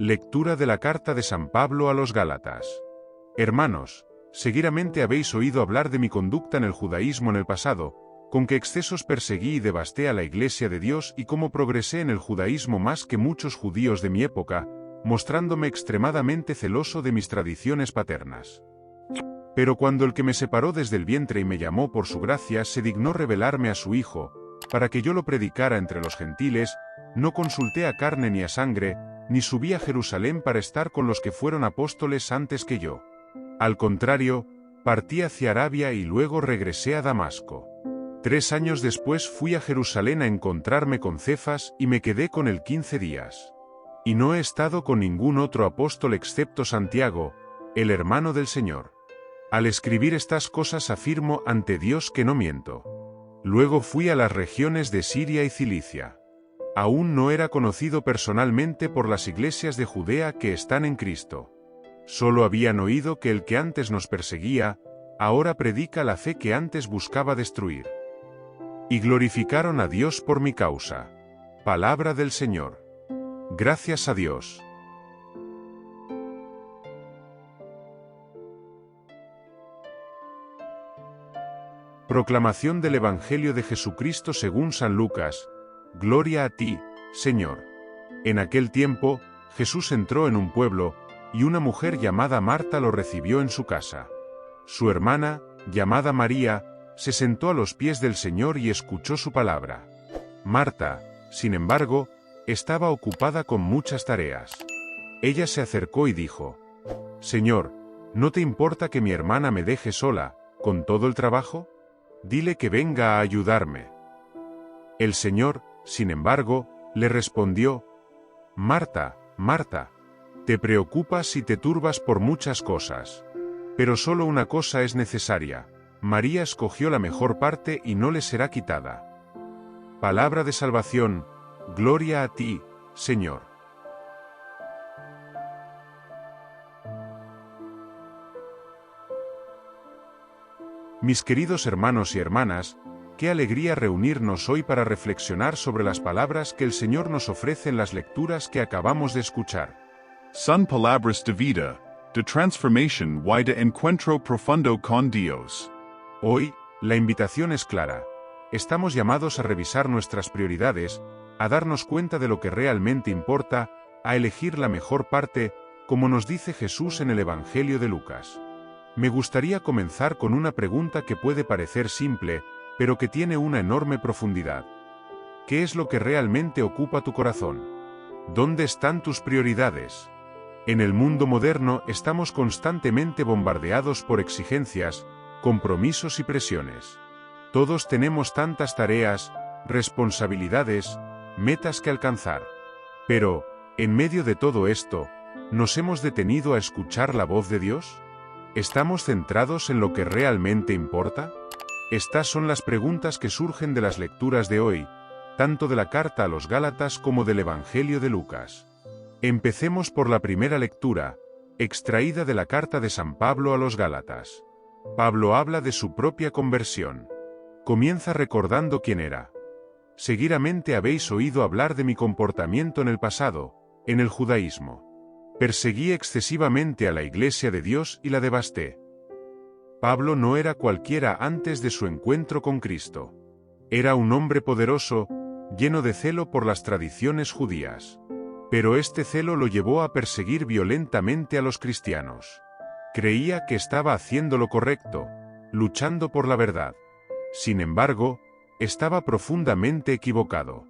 Lectura de la carta de San Pablo a los Gálatas. Hermanos, seguramente habéis oído hablar de mi conducta en el judaísmo en el pasado, con qué excesos perseguí y devasté a la Iglesia de Dios y cómo progresé en el judaísmo más que muchos judíos de mi época, mostrándome extremadamente celoso de mis tradiciones paternas. Pero cuando el que me separó desde el vientre y me llamó por su gracia se dignó revelarme a su Hijo, para que yo lo predicara entre los gentiles, no consulté a carne ni a sangre, ni subí a Jerusalén para estar con los que fueron apóstoles antes que yo. Al contrario, partí hacia Arabia y luego regresé a Damasco. 3 años después fui a Jerusalén a encontrarme con Cefas y me quedé con él 15 días. Y no he estado con ningún otro apóstol excepto Santiago, el hermano del Señor. Al escribir estas cosas afirmo ante Dios que no miento. Luego fui a las regiones de Siria y Cilicia. Aún no era conocido personalmente por las iglesias de Judea que están en Cristo. Solo habían oído que el que antes nos perseguía, ahora predica la fe que antes buscaba destruir. Y glorificaron a Dios por mi causa. Palabra del Señor. Gracias a Dios. Proclamación del Evangelio de Jesucristo según San Lucas. Gloria a ti, Señor. En aquel tiempo, Jesús entró en un pueblo, y una mujer llamada Marta lo recibió en su casa. Su hermana, llamada María, se sentó a los pies del Señor y escuchó su palabra. Marta, sin embargo, estaba ocupada con muchas tareas. Ella se acercó y dijo: Señor, ¿no te importa que mi hermana me deje sola, con todo el trabajo? Dile que venga a ayudarme. El Señor, sin embargo, le respondió: Marta, Marta, te preocupas y te turbas por muchas cosas. Pero solo una cosa es necesaria. María escogió la mejor parte y no le será quitada. Palabra de salvación. Gloria a ti, Señor. Mis queridos hermanos y hermanas, qué alegría reunirnos hoy para reflexionar sobre las palabras que el Señor nos ofrece en las lecturas que acabamos de escuchar. Son palabras de vida, de transformación y de encuentro profundo con Dios. Hoy, la invitación es clara. Estamos llamados a revisar nuestras prioridades, a darnos cuenta de lo que realmente importa, a elegir la mejor parte, como nos dice Jesús en el Evangelio de Lucas. Me gustaría comenzar con una pregunta que puede parecer simple, pero que tiene una enorme profundidad. ¿Qué es lo que realmente ocupa tu corazón? ¿Dónde están tus prioridades? En el mundo moderno estamos constantemente bombardeados por exigencias, compromisos y presiones. Todos tenemos tantas tareas, responsabilidades, metas que alcanzar. Pero, en medio de todo esto, ¿nos hemos detenido a escuchar la voz de Dios? ¿Estamos centrados en lo que realmente importa? Estas son las preguntas que surgen de las lecturas de hoy, tanto de la carta a los Gálatas como del Evangelio de Lucas. Empecemos por la primera lectura, extraída de la carta de San Pablo a los Gálatas. Pablo habla de su propia conversión. Comienza recordando quién era. Seguramente habéis oído hablar de mi comportamiento en el pasado, en el judaísmo. Perseguí excesivamente a la Iglesia de Dios y la devasté. Pablo no era cualquiera antes de su encuentro con Cristo. Era un hombre poderoso, lleno de celo por las tradiciones judías. Pero este celo lo llevó a perseguir violentamente a los cristianos. Creía que estaba haciendo lo correcto, luchando por la verdad. Sin embargo, estaba profundamente equivocado.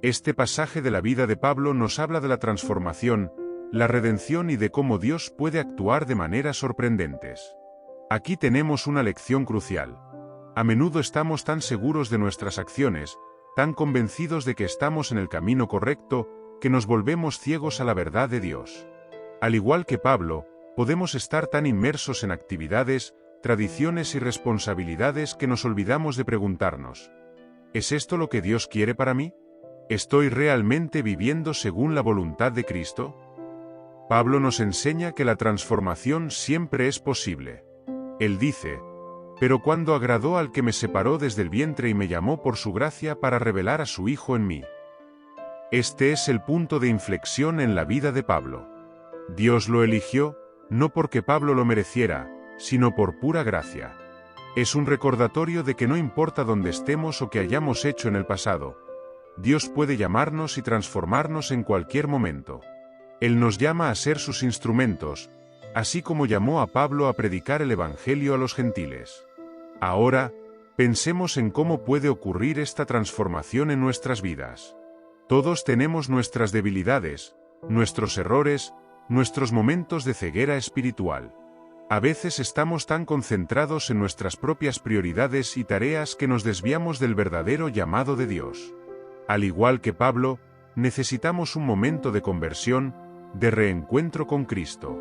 Este pasaje de la vida de Pablo nos habla de la transformación, la redención y de cómo Dios puede actuar de maneras sorprendentes. Aquí tenemos una lección crucial. A menudo estamos tan seguros de nuestras acciones, tan convencidos de que estamos en el camino correcto, que nos volvemos ciegos a la verdad de Dios. Al igual que Pablo, podemos estar tan inmersos en actividades, tradiciones y responsabilidades que nos olvidamos de preguntarnos: ¿es esto lo que Dios quiere para mí? ¿Estoy realmente viviendo según la voluntad de Cristo? Pablo nos enseña que la transformación siempre es posible. Él dice: pero cuando agradó al que me separó desde el vientre y me llamó por su gracia para revelar a su Hijo en mí. Este es el punto de inflexión en la vida de Pablo. Dios lo eligió, no porque Pablo lo mereciera, sino por pura gracia. Es un recordatorio de que no importa dónde estemos o qué hayamos hecho en el pasado, Dios puede llamarnos y transformarnos en cualquier momento. Él nos llama a ser sus instrumentos, así como llamó a Pablo a predicar el Evangelio a los gentiles. Ahora, pensemos en cómo puede ocurrir esta transformación en nuestras vidas. Todos tenemos nuestras debilidades, nuestros errores, nuestros momentos de ceguera espiritual. A veces estamos tan concentrados en nuestras propias prioridades y tareas que nos desviamos del verdadero llamado de Dios. Al igual que Pablo, necesitamos un momento de conversión, de reencuentro con Cristo.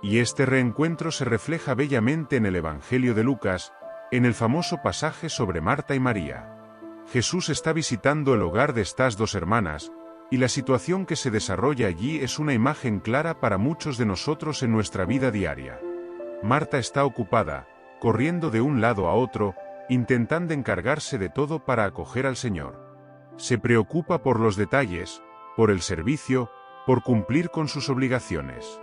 Y este reencuentro se refleja bellamente en el Evangelio de Lucas, en el famoso pasaje sobre Marta y María. Jesús está visitando el hogar de estas dos hermanas, y la situación que se desarrolla allí es una imagen clara para muchos de nosotros en nuestra vida diaria. Marta está ocupada, corriendo de un lado a otro, intentando encargarse de todo para acoger al Señor. Se preocupa por los detalles, por el servicio, por cumplir con sus obligaciones.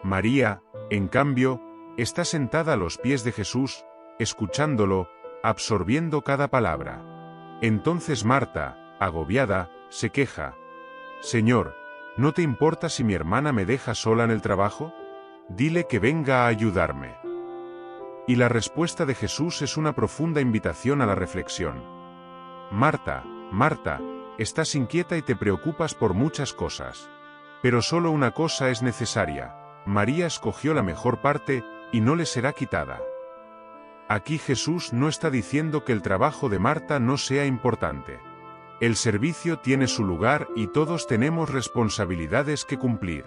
María, en cambio, está sentada a los pies de Jesús, escuchándolo, absorbiendo cada palabra. Entonces Marta, agobiada, se queja: «Señor, ¿no te importa si mi hermana me deja sola en el trabajo? Dile que venga a ayudarme». Y la respuesta de Jesús es una profunda invitación a la reflexión. Marta, Marta, estás inquieta y te preocupas por muchas cosas. Pero solo una cosa es necesaria. María escogió la mejor parte, y no le será quitada. Aquí Jesús no está diciendo que el trabajo de Marta no sea importante. El servicio tiene su lugar y todos tenemos responsabilidades que cumplir.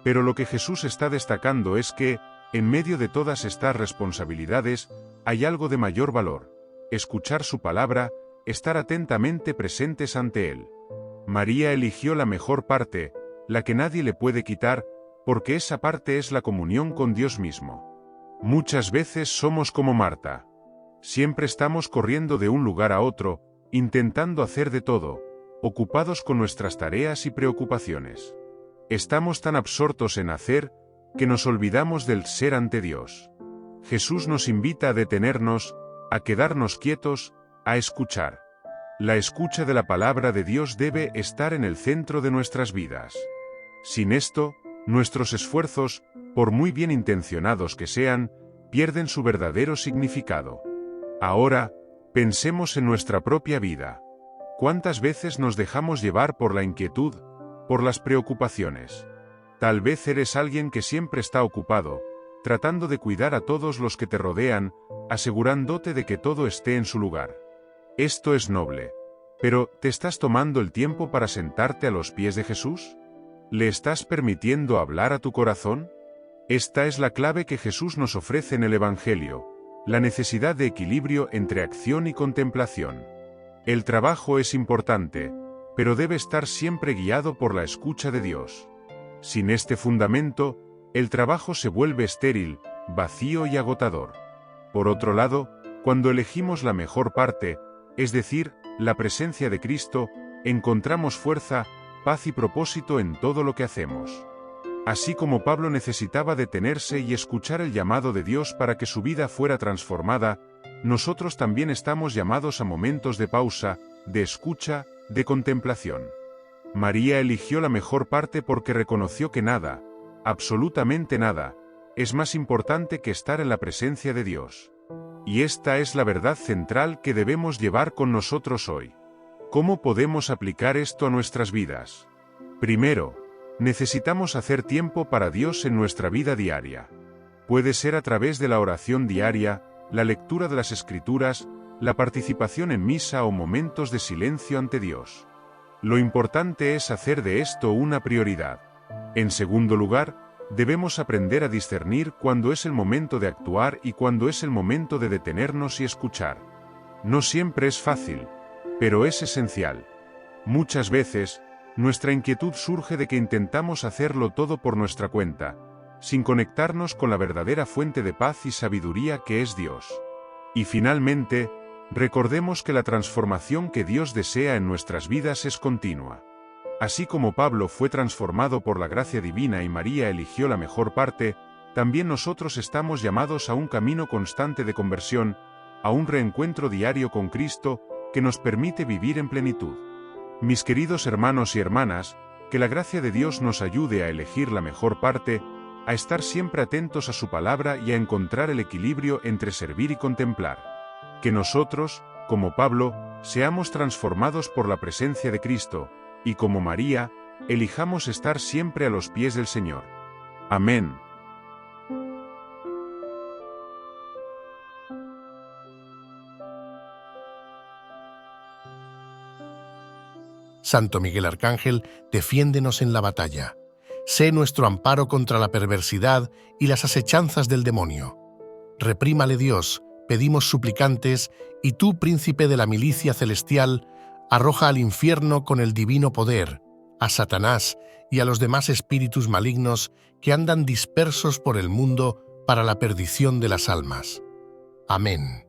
Pero lo que Jesús está destacando es que, en medio de todas estas responsabilidades, hay algo de mayor valor: escuchar su palabra, estar atentamente presentes ante Él. María eligió la mejor parte, la que nadie le puede quitar, porque esa parte es la comunión con Dios mismo. Muchas veces somos como Marta. Siempre estamos corriendo de un lugar a otro, intentando hacer de todo, ocupados con nuestras tareas y preocupaciones. Estamos tan absortos en hacer, que nos olvidamos del ser ante Dios. Jesús nos invita a detenernos, a quedarnos quietos, a escuchar. La escucha de la palabra de Dios debe estar en el centro de nuestras vidas. Sin esto, nuestros esfuerzos, por muy bien intencionados que sean, pierden su verdadero significado. Ahora, pensemos en nuestra propia vida. ¿Cuántas veces nos dejamos llevar por la inquietud, por las preocupaciones? Tal vez eres alguien que siempre está ocupado, tratando de cuidar a todos los que te rodean, asegurándote de que todo esté en su lugar. Esto es noble. Pero, ¿te estás tomando el tiempo para sentarte a los pies de Jesús? ¿Le estás permitiendo hablar a tu corazón? Esta es la clave que Jesús nos ofrece en el Evangelio: la necesidad de equilibrio entre acción y contemplación. El trabajo es importante, pero debe estar siempre guiado por la escucha de Dios. Sin este fundamento, el trabajo se vuelve estéril, vacío y agotador. Por otro lado, cuando elegimos la mejor parte, es decir, la presencia de Cristo, encontramos fuerza, paz y propósito en todo lo que hacemos. Así como Pablo necesitaba detenerse y escuchar el llamado de Dios para que su vida fuera transformada, nosotros también estamos llamados a momentos de pausa, de escucha, de contemplación. María eligió la mejor parte porque reconoció que nada, absolutamente nada, es más importante que estar en la presencia de Dios. Y esta es la verdad central que debemos llevar con nosotros hoy. ¿Cómo podemos aplicar esto a nuestras vidas? Primero, necesitamos hacer tiempo para Dios en nuestra vida diaria. Puede ser a través de la oración diaria, la lectura de las Escrituras, la participación en misa o momentos de silencio ante Dios. Lo importante es hacer de esto una prioridad. En segundo lugar, debemos aprender a discernir cuándo es el momento de actuar y cuándo es el momento de detenernos y escuchar. No siempre es fácil, pero es esencial. Muchas veces, nuestra inquietud surge de que intentamos hacerlo todo por nuestra cuenta, sin conectarnos con la verdadera fuente de paz y sabiduría que es Dios. Y finalmente, recordemos que la transformación que Dios desea en nuestras vidas es continua. Así como Pablo fue transformado por la gracia divina y María eligió la mejor parte, también nosotros estamos llamados a un camino constante de conversión, a un reencuentro diario con Cristo, que nos permite vivir en plenitud. Mis queridos hermanos y hermanas, que la gracia de Dios nos ayude a elegir la mejor parte, a estar siempre atentos a su palabra y a encontrar el equilibrio entre servir y contemplar. Que nosotros, como Pablo, seamos transformados por la presencia de Cristo, y como María, elijamos estar siempre a los pies del Señor. Amén. Santo Miguel Arcángel, defiéndenos en la batalla. Sé nuestro amparo contra la perversidad y las asechanzas del demonio. Reprímale Dios, pedimos suplicantes, y tú, príncipe de la milicia celestial, arroja al infierno con el divino poder, a Satanás y a los demás espíritus malignos que andan dispersos por el mundo para la perdición de las almas. Amén.